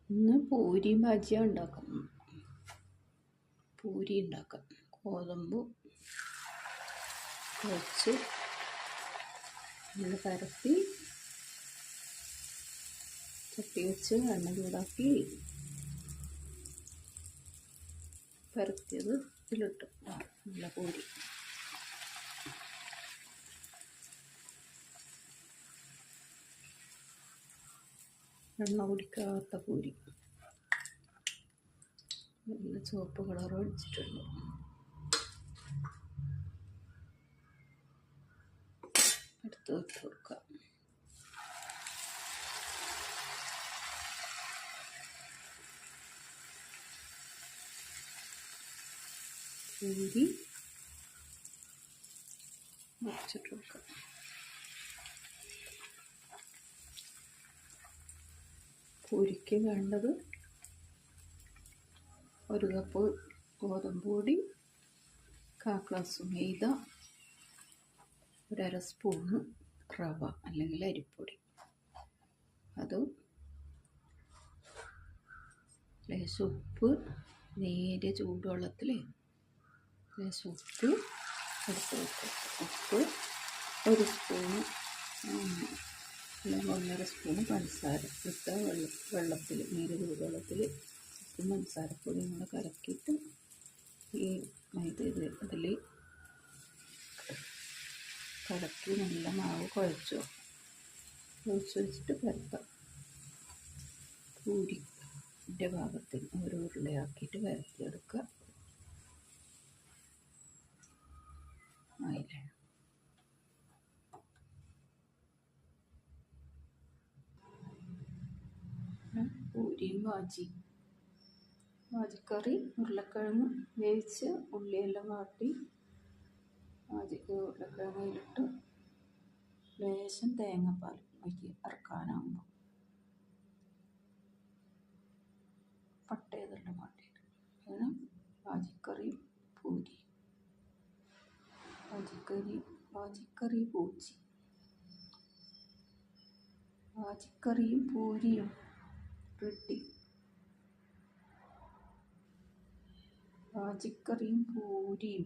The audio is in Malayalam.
ഇന്ന് പൂരി ബജിയ ഉണ്ടാക്കാം. പൂരി ഉണ്ടാക്കാം. ഗോതമ്പ് കുഴച്ച് നല്ല പരത്തി ചട്ടി വെച്ച് എണ്ണ ചൂടാക്കി പരത്തിയത് ഇതിലിട്ട് നല്ല പൂരി. എണ്ണ കുടിക്കാത്ത പൂരി നല്ല ചുവപ്പ് കളർ അടിച്ചിട്ടുണ്ട്. എടുത്ത് വെച്ച് കൊടുക്കാം. പൂരി മുറിച്ചിട്ട് കൊടുക്കാം. പൂരിക്ക് വേണ്ടത് 1 കപ്പ് ഗോതമ്പ് പൊടി, 1/4 ഗ്ലാസ് മൈദ, 1/2 സ്പൂണ് റവ അല്ലെങ്കിൽ അരിപ്പൊടി, അതും ലേശം ഉപ്പ്, നേരിയ ചൂടുവെള്ളത്തിൽ ലേശം ഉപ്പ് എടുത്ത് വെക്കുക. ഉപ്പ് 1 സ്പൂണ് അല്ലെങ്കിൽ 1.5 സ്പൂണ് പഞ്ചസാര ഇട്ട വെള്ളത്തിൽ നേരിയ ചൂടുവെള്ളത്തിൽ ഉപ്പും പഞ്ചസാരപ്പൊടിയും കൂടെ കലക്കിയിട്ട് ഈ മൈദ അതിൽ കലക്കി നല്ല മാവ് കുഴച്ച് വെച്ചിട്ട് പരത്താം. പൂരിൻ്റെ ഭാഗത്തിൽ ഓരോ ഉരുളയാക്കിയിട്ട് പരത്തിയെടുക്കുക. ആയില്ലേ? പൂരിയും വാജിക്കറി ഉരുളക്കിഴങ്ങ് വേവിച്ച് ഉള്ളിയെല്ലാം വാട്ടി ഉരുളക്കിഴങ്ങിലിട്ട് ലേശം തേങ്ങാപ്പാൽ ഒഴിക്കുക. ഇറക്കാനാകുമ്പോൾ പട്ട ഇതെല്ലാം വാട്ടിയിട്ട് വേണം വാജിക്കറി പൂരി. വാജിക്കറി പൂച്ചി വാജിക്കറിയും പൂരിയും റെഡി. വാജിക്കറിയും പൂരിയും